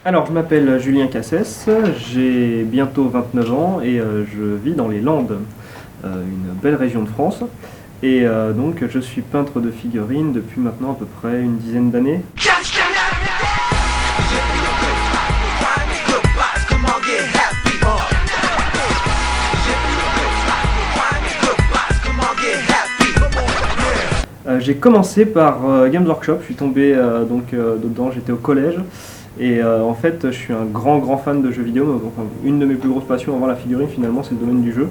Alors, je m'appelle Julien Cassès, j'ai bientôt 29 ans et je vis dans les Landes, une belle région de France. Et donc, je suis peintre de figurines depuis maintenant à peu près une dizaine d'années. J'ai commencé par Games Workshop, je suis tombé dedans, j'étais au collège. Et en fait, je suis un grand fan de jeux vidéo. Enfin, une de mes plus grosses passions avant la figurine, finalement, c'est le domaine du jeu,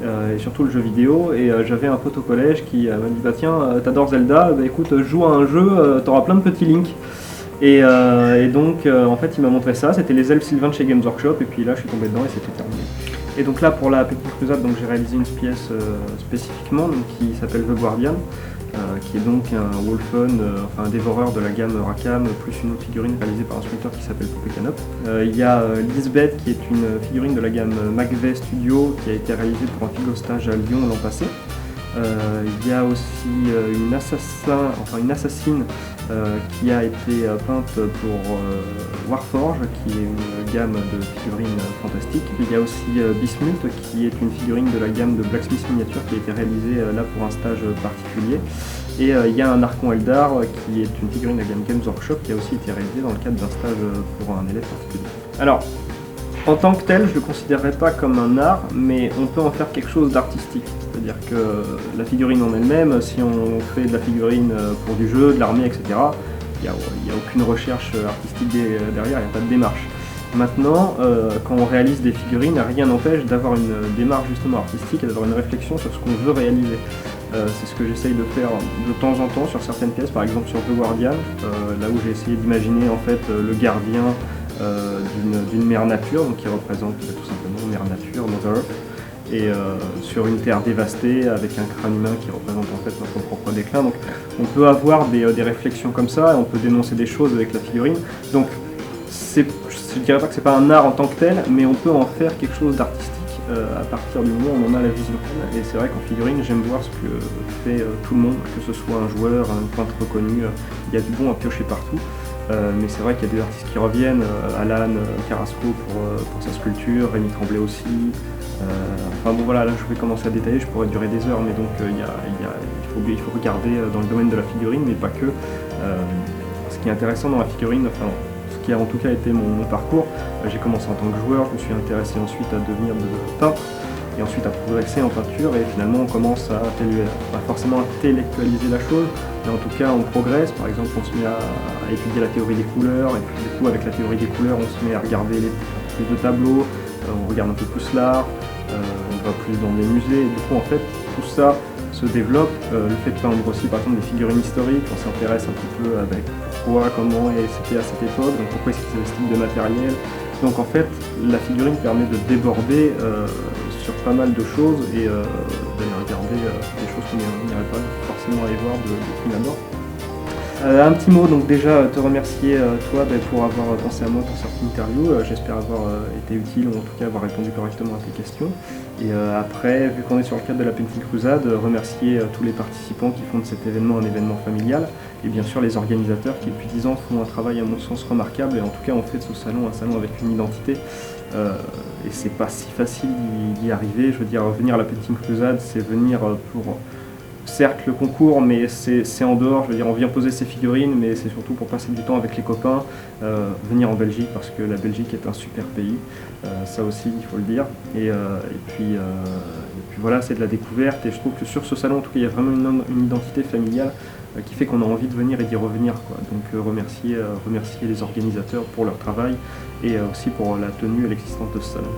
et surtout le jeu vidéo. Et j'avais un pote au collège qui m'a dit bah tiens, t'adores Zelda, bah écoute, joue à un jeu, t'auras plein de petits links. Et donc, en fait, il m'a montré ça. C'était les elfes Sylvain de chez Games Workshop. Et puis là, je suis tombé dedans et c'était terminé. Et donc là, pour la Petite Crusade, donc j'ai réalisé une pièce spécifiquement donc, qui s'appelle The Guardian. Qui est donc un Wolfen, enfin un dévoreur de la gamme Rackham, plus une autre figurine réalisée par un sculpteur qui s'appelle Poupée Canop. Il y a Lisbeth qui est une figurine de la gamme McVeigh Studio qui a été réalisée pour un figostage à Lyon l'an passé. Il y a aussi une assassine qui a été peinte pour Warforge, qui est une gamme de figurines fantastiques. Il y a aussi Bismuth, qui est une figurine de la gamme de Blacksmith Miniature qui a été réalisée là pour un stage particulier. Et il y a un Archon Eldar, qui est une figurine de la gamme Games Workshop, qui a aussi été réalisée dans le cadre d'un stage pour un élève particulier. Alors, en tant que tel, je ne le considérerais pas comme un art, mais on peut en faire quelque chose d'artistique. C'est-à-dire que la figurine en elle-même, si on fait de la figurine pour du jeu, de l'armée, etc., il n'y a aucune recherche artistique derrière, il n'y a pas de démarche. Maintenant, quand on réalise des figurines, rien n'empêche d'avoir une démarche justement artistique et d'avoir une réflexion sur ce qu'on veut réaliser. C'est ce que j'essaye de faire de temps en temps sur certaines pièces, par exemple sur The Guardian, là où j'ai essayé d'imaginer en fait le gardien d'une mère nature, donc qui représente tout simplement mère nature, Mother Earth, et sur une terre dévastée avec un crâne humain qui représente en fait notre propre déclin. Donc on peut avoir des réflexions comme ça, et on peut dénoncer des choses avec la figurine. Donc je ne dirais pas que c'est pas un art en tant que tel, mais on peut en faire quelque chose d'artistique à partir du moment où on en a la vision. Et c'est vrai qu'en figurine, j'aime voir ce que fait tout le monde, que ce soit un joueur, un peintre reconnu, il y a du bon à piocher partout. Mais c'est vrai qu'il y a des artistes qui reviennent, Alan Carrasco pour sa sculpture, Rémi Tremblay aussi. Enfin bon voilà, là je vais commencer à détailler, je pourrais durer des heures, mais donc il faut regarder dans le domaine de la figurine, mais pas que. Ce qui est intéressant dans la figurine, enfin ce qui a en tout cas été mon parcours, j'ai commencé en tant que joueur, je me suis intéressé ensuite à devenir peintre, et ensuite à progresser en peinture, et finalement on commence à pas forcément intellectualiser la chose, mais en tout cas on progresse. Par exemple on se met à étudier la théorie des couleurs, et puis du coup avec la théorie des couleurs on se met à regarder plus de tableaux, on regarde un peu plus l'art, on va plus dans des musées, et du coup en fait tout ça se développe. Le fait de peindre aussi par exemple des figurines historiques, on s'intéresse un petit peu avec pourquoi, comment et c'était à cette époque, donc pourquoi est-ce qu'ils avaient ce type de matériel. Donc en fait la figurine permet de déborder sur pas mal de choses et d'aller regarder des choses qu'on n'irait pas forcément aller voir de prime abord. Un petit mot, donc déjà te remercier toi pour avoir pensé à moi pour cette interview. J'espère avoir été utile ou en tout cas avoir répondu correctement à tes questions. Et après, vu qu'on est sur le cadre de la Petite Crusade, remercier tous les participants qui font de cet événement un événement familial, et bien sûr les organisateurs qui depuis 10 ans font un travail à mon sens remarquable, et en tout cas ont fait de ce salon un salon avec une identité. Et c'est pas si facile d'y arriver. Je veux dire, venir à la Petite Crusade, c'est venir pour certes le concours, mais c'est en dehors. Je veux dire, on vient poser ses figurines, mais c'est surtout pour passer du temps avec les copains, venir en Belgique parce que la Belgique est un super pays, ça aussi il faut le dire. Et puis voilà, c'est de la découverte, et je trouve que sur ce salon en tout cas il y a vraiment une identité familiale qui fait qu'on a envie de venir et d'y revenir, quoi. Donc remercier les organisateurs pour leur travail et aussi pour la tenue et l'existence de ce salon.